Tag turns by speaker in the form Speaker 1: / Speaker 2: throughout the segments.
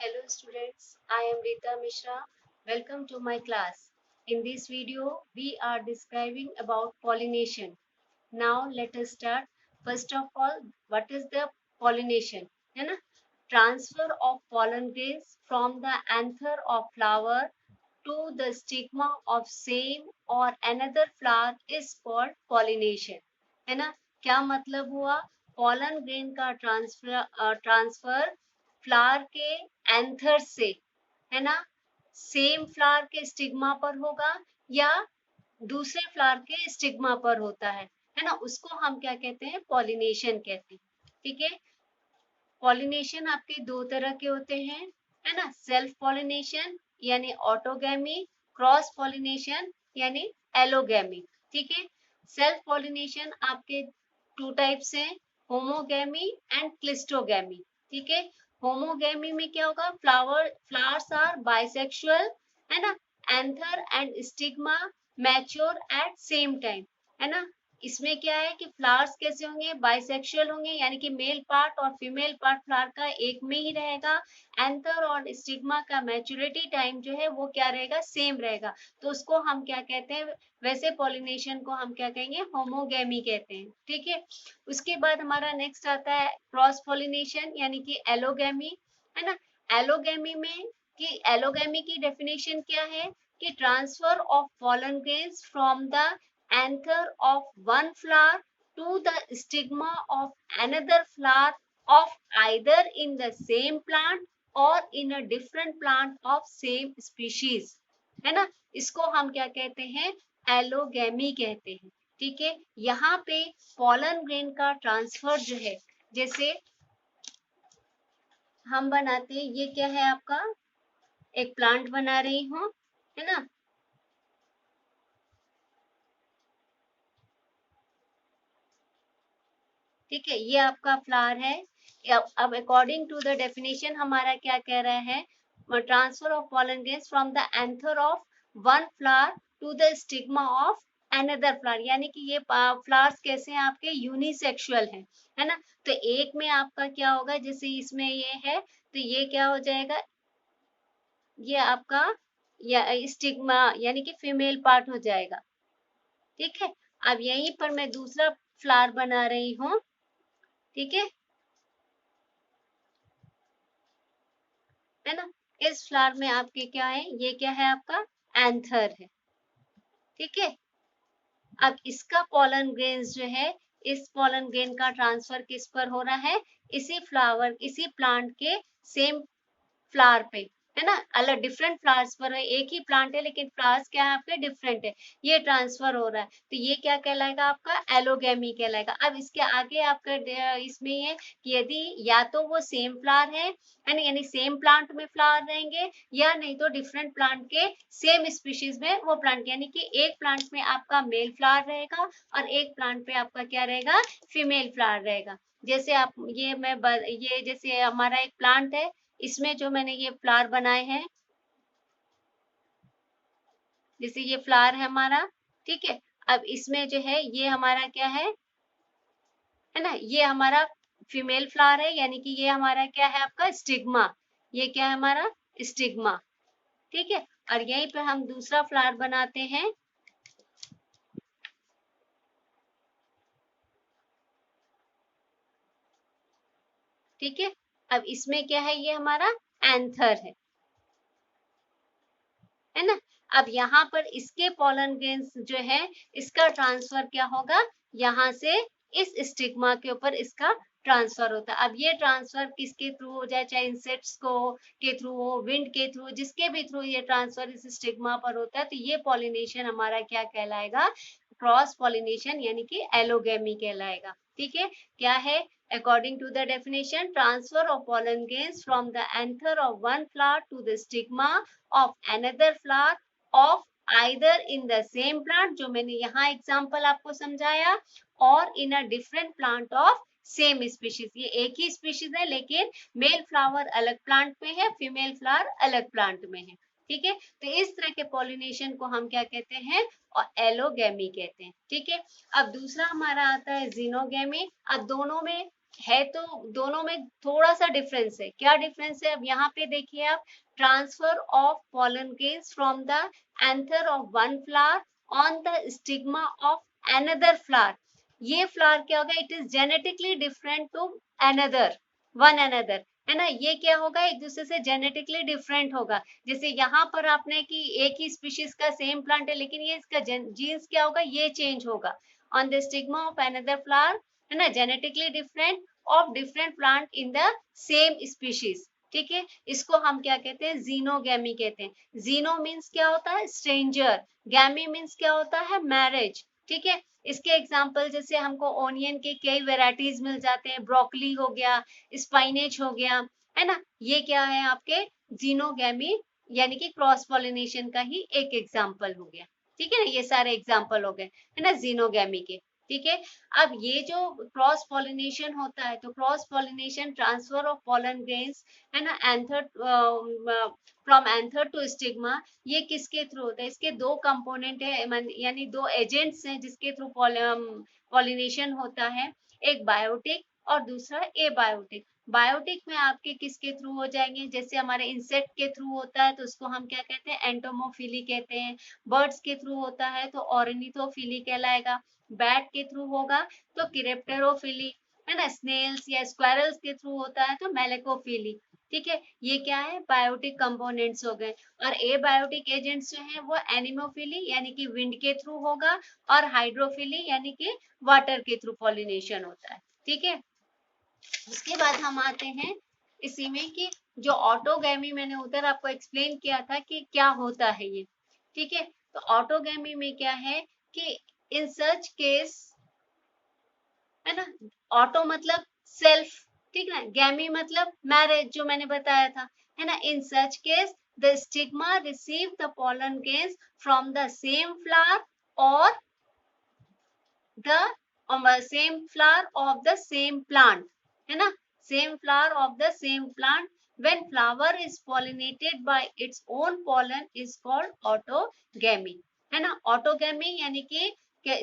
Speaker 1: Hello students, I am Rita Mishra. Welcome to my class. In this video, we are describing about pollination. Now let us start. First of all, what is the pollination? है ना? Transfer of pollen grains from the anther of flower to the stigma of same or another flower is called pollination. है ना? क्या मतलब हुआ? pollen grain का transfer flower के anther से, है ना, सेम फ्लावर के स्टिग्मा पर होगा या दूसरे फ्लावर के स्टिग्मा पर होता है ना, उसको हम क्या कहते हैं? पॉलिनेशन कहते हैं। ठीक है, पॉलिनेशन आपके दो तरह के होते हैं, है ना, सेल्फ पॉलिनेशन यानी ऑटोगैमी, क्रॉस पॉलिनेशन यानी एलोगैमी। ठीक है, सेल्फ पॉलिनेशन आपके टू टाइप्स हैं, होमोगैमी एंड क्लिस्टोगैमी। ठीक है, होमोगैमी में क्या होगा? फ्लावर्स आर बाइसेक्सुअल, है ना, anther and stigma mature at same time, है ना। इसमें क्या है कि फ्लावर्स कैसे होंगे? बाइसेक्सुअल होंगे, यानी कि मेल पार्ट और फीमेल पार्ट फ्लावर का एक में ही रहेगा। एंथर और स्टिग्मा का मैच्योरिटी टाइम जो है वो क्या रहेगा? सेम रहेगा। तो उसको हम क्या कहते हैं? वैसे पॉलिनेशन को हम क्या कहेंगे? होमोगैमी कहते हैं। ठीक है, उसके बाद हमारा नेक्स्ट आता है क्रॉस पॉलिनेशन यानी कि एलोगैमी, है ना। एलोगैमी में एलोगैमी की डेफिनेशन क्या है कि transfer of pollen grains from the anther of one flower to the stigma of another flower of either in the same plant or in a different plant of same species, है ना। इसको हम क्या कहते हैं? एलोगैमी कहते हैं। ठीक है, यहाँ पे पॉलन ग्रेन का ट्रांसफर जो है, जैसे हम बनाते हैं, ये क्या है आपका? एक प्लांट बना रही हूँ, है ना। ठीक है, ये आपका फ्लावर है। अब अकॉर्डिंग टू द डेफिनेशन हमारा क्या कह रहा है? Transfer of pollen grains from the anther of one flower to the stigma of another flower, यानी कि ये फ्लावर्स कैसे हैं? आपके यूनिसेक्सुअल हैं, है ना। तो एक में आपका क्या होगा? जैसे इसमें ये है तो ये क्या हो जाएगा? ये आपका या स्टिग्मा यानी कि फीमेल पार्ट हो जाएगा। ठीक है, अब यहीं पर मैं दूसरा फ्लावर बना रही हूँ। ठीक है ना। इस फ्लावर में आपके क्या है? ये क्या है? आपका एंथर है। ठीक है, अब इसका पॉलन ग्रेन्स जो है, इस पॉलन ग्रेन का ट्रांसफर किस पर हो रहा है? इसी प्लांट के सेम फ्लावर पे, है ना। अलग डिफरेंट फ्लावर्स पर है, एक ही प्लांट है लेकिन फ्लावर्स क्या है? आपके डिफरेंट है, ये ट्रांसफर हो रहा है। तो ये क्या कहलाएगा? आपका एलोगैमी कहलाएगा। अब इसके आगे आपका इसमें है कि यदि या तो वो सेम फ्लावर है ना, यानी सेम प्लांट में फ्लावर रहेंगे, या नहीं तो डिफरेंट प्लांट के सेम स्पीशीज में वो प्लांट, यानी कि एक प्लांट में आपका मेल फ्लावर रहेगा और एक प्लांट पे आपका क्या रहेगा? फीमेल फ्लावर रहेगा। जैसे आप ये जैसे हमारा एक प्लांट है, इसमें जो मैंने ये फ्लावर बनाए हैं, जैसे ये फ्लावर है हमारा। ठीक है, अब इसमें जो है ये हमारा क्या है ना, ये हमारा फीमेल फ्लावर है, यानी कि ये हमारा क्या है? आपका स्टिग्मा। ये क्या है? हमारा स्टिग्मा। ठीक है, और यहीं पे हम दूसरा फ्लावर बनाते हैं। ठीक है, अब इसमें क्या है? ये हमारा एंथर है ना। अब यहाँ पर इसके पॉलन ग्रेन्स जो है, इसका ट्रांसफर क्या होगा? यहाँ से इस स्टिग्मा के ऊपर इसका ट्रांसफर होता है। अब ये ट्रांसफर किसके थ्रू हो जाए? चाहे इंसेक्ट्स को के थ्रू हो, विंड के थ्रू, जिसके भी थ्रू ये ट्रांसफर इस स्टिग्मा पर होता है, तो ये पॉलिनेशन हमारा क्या कहलाएगा? क्रॉस पॉलिनेशन यानी कि एलोगैमी कहलाएगा। ठीक है, क्या है? According to the definition, transfer of pollen grains from the anther of one flower to the stigma of another flower of either in the same plant, जो मैंने यहाँ एग्जाम्पल आपको समझाया, और in a different plant of same species. ये एक ही species है लेकिन मेल फ्लावर अलग प्लांट में है, फीमेल फ्लावर अलग प्लांट में है। ठीक है, तो इस तरह के पॉलिनेशन को हम क्या कहते हैं? और एलोगैमी कहते हैं। ठीक है, अब दूसरा हमारा आता है जीनोगैमी। अब दोनों में है तो दोनों में थोड़ा सा डिफरेंस है। क्या डिफरेंस है? अब यहाँ पे देखिए आप, transfer of pollen grains from the anther of one flower on the stigma of another flower. ये फ्लावर क्या होगा? It is genetically different to another, one another, है ना। ये क्या होगा? एक दूसरे से जेनेटिकली डिफरेंट होगा। जैसे यहाँ पर आपने कि एक ही स्पीशीज का सेम प्लांट है, लेकिन ये इसका जीन्स क्या होगा? ये चेंज होगा। On the stigma of another flower, है ना, genetically different of different plant in the same species. ठीक है, इसको हम क्या कहते हैं? जीनोगैमी कहते हैं। जीनो मीन्स क्या होता है? स्ट्रेंजर। गैमी मीन्स क्या होता है? मैरिज। ठीक है, इसके एग्जाम्पल जैसे हमको ओनियन के कई वेराइटीज मिल जाते हैं, ब्रोकली हो गया, स्पाइनेच हो गया, है ना। ये क्या है? आपके जीनोगैमी यानी कि क्रॉस पॉलिनेशन का ही एक एग्जाम्पल हो गया। ठीक है ना, ये सारे एग्जाम्पल हो गए, है ना, जीनोगैमी के। ठीक है, अब ये जो क्रॉस पॉलिनेशन होता है, तो cross pollination transfer of pollen grains, है ना, anther from anther to stigma, ये किसके थ्रू होता है? इसके दो कंपोनेंट है, यानी दो एजेंट्स हैं जिसके थ्रू पॉलिनेशन होता है। एक बायोटिक और दूसरा एबायोटिक। बायोटिक में आपके किसके थ्रू हो जाएंगे? जैसे हमारे इंसेक्ट के थ्रू होता है तो उसको हम क्या कहते हैं? एंटोमोफिली कहते हैं। बर्ड्स के थ्रू होता है तो ऑर्निथोफिली कहलाएगा। बैट के थ्रू होगा तो क्रिप्टेरोफिली, है ना। स्नेल्स या स्क्वायरल्स के थ्रू होता है तो मेलेकोफिली। ठीक है, ये क्या है? बायोटिक कंपोनेंट्स हो गए। और एबायोटिक एजेंट्स जो है वो एनिमोफिली यानी कि विंड के थ्रू होगा, और हाइड्रोफिली यानी कि वाटर के थ्रू पॉलिनेशन होता है। ठीक है, उसके बाद हम आते हैं इसी में कि जो ऑटोगैमी, मैंने उधर आपको एक्सप्लेन किया था कि क्या होता है ये। ठीक है, तो ऑटोगैमी में क्या है कि इन सच केस, है ना, ऑटो मतलब सेल्फ, ठीक है ना, गैमी मतलब मैरिज, जो मैंने बताया था, है ना। In such case the stigma receive the pollen grains from the same flower और the same flower of the same plant, है ना, same flower of the same plant, when flower is pollinated by its own pollen is called autogamy, है ना। Autogamy यानी कि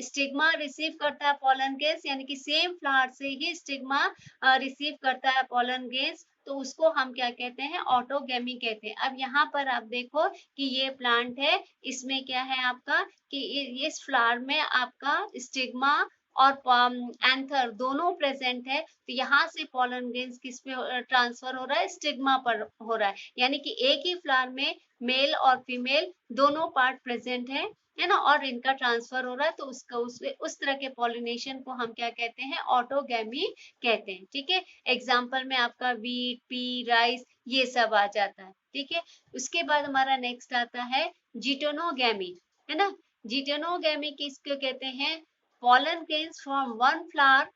Speaker 1: stigma receive करता है pollen gas, यानी कि सेम फ्लावर से ही स्टिग्मा रिसीव करता है पॉलन गैस, तो उसको हम क्या कहते हैं? ऑटोगैमी कहते हैं। अब यहाँ पर आप देखो कि ये प्लांट है, इसमें क्या है आपका कि इस फ्लावर में आपका स्टिग्मा और एंथर दोनों प्रेजेंट है, तो यहाँ से पॉलन ग्रेन्स किस पे ट्रांसफर हो रहा है? स्टिग्मा पर हो रहा है। यानी कि एक ही फ्लावर में मेल और फीमेल दोनों पार्ट प्रेजेंट है ना, और इनका ट्रांसफर हो रहा है, तो उसका उस तरह के पॉलिनेशन को हम क्या कहते हैं? ऑटोगैमी कहते हैं। ठीक है, एग्जाम्पल में आपका वीट, पी, राइस, ये सब आ जाता है। ठीक है, उसके बाद हमारा नेक्स्ट आता है जिटोनोगैमी, है ना। जिटोनोगैमी किसको कहते हैं? pollen grains from one flower,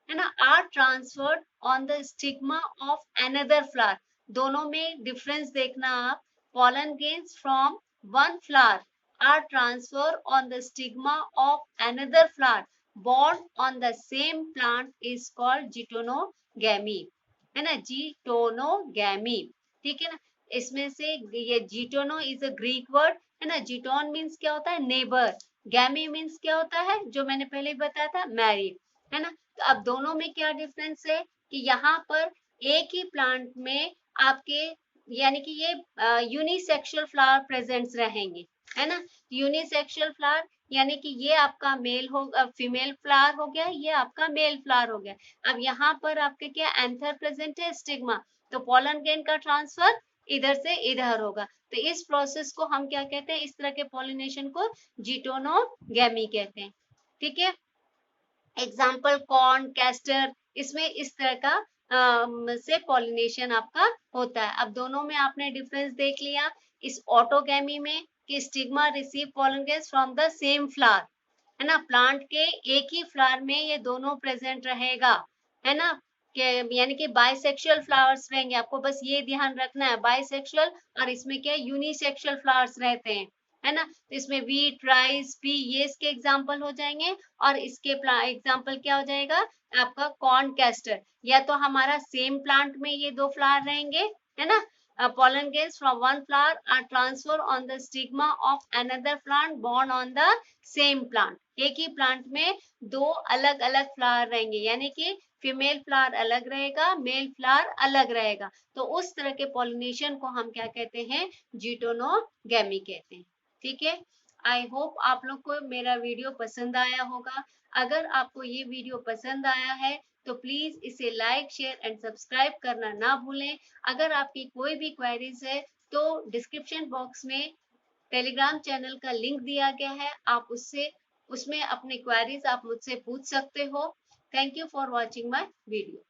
Speaker 1: है ना, are transferred on the stigma of another flower. दोनों में डिफरेंस देखना आप। pollen grains from one flower are transferred on the stigma of another flower born on the same plant is called जिटोनोगैमी, है ना, जिटोनोगैमी। ठीक है ना, इसमें से ये जिटोनो इज अ ग्रीक वर्ड, है ना। जिटोन मीन्स क्या होता है? नेबर। गैमी मीन्स क्या होता है? जो मैंने पहले बताया था, मैरिड, है ना। तो अब दोनों में क्या डिफरेंस है कि यहाँ पर एक ही प्लांट में आपके यानी कि ये यूनिसेक्सुअल फ्लावर प्रेजेंट्स रहेंगे, है ना। यूनिसेक्सुअल फ्लावर यानी कि ये आपका मेल हो, फीमेल फ्लावर हो गया, ये आपका मेल फ्लावर हो गया। अब यहाँ पर आपके क्या एंथर प्रेजेंट है, स्टिग्मा, तो पोलन ग्रेन का ट्रांसफर इधर से इधर होगा। तो इस प्रोसेस को हम क्या कहते हैं? इस तरह के पॉलिनेशन को जिटोनोगैमी कहते हैं। ठीक है, एग्जाम्पल कॉर्न, कैस्टर, इसमें इस तरह का से पॉलिनेशन आपका होता है। अब दोनों में आपने डिफरेंस देख लिया। इस ऑटोगैमी में कि stigma receive pollen grains from the same flower, है ना, प्लांट के एक ही फ्लावर में ये दोनों प्रेजेंट रहेगा, है ना, यानी कि बाइसेक्सुअल फ्लावर्स रहेंगे। आपको बस ये ध्यान रखना है, बाइसेक्सुअल, और इसमें क्या यूनिसेक्सुअल फ्लावर्स रहते हैं, है ना। तो इसमें वीट, राइस, पी, ये इसके एग्जाम्पल हो जाएंगे। और इसके एग्जाम्पल क्या हो जाएगा आपका? Corn, castor. या तो हमारा सेम प्लांट में ये दो फ्लावर रहेंगे, है ना। pollen grains from one flower are transferred on the stigma of another plant born on the same plant। एक ही प्लांट में दो अलग अलग फ्लावर रहेंगे, यानी कि फीमेल फ्लावर अलग रहेगा, मेल फ्लावर अलग रहेगा। तो उस तरह के पॉलिनेशन को हम क्या कहते हैं, जिटोनोगैमी कहते हैं। ठीक है, आई होप आप लोग को मेरा वीडियो पसंद आया होगा। अगर आपको ये वीडियो पसंद आया है तो प्लीज इसे लाइक, शेयर एंड सब्सक्राइब करना ना भूलें। अगर आपकी कोई भी क्वेरीज है तो डिस्क्रिप्शन बॉक्स में टेलीग्राम चैनल का लिंक दिया गया है, आप उसमें अपनी क्वेरीज आप मुझसे पूछ सकते हो। Thank you for watching my video.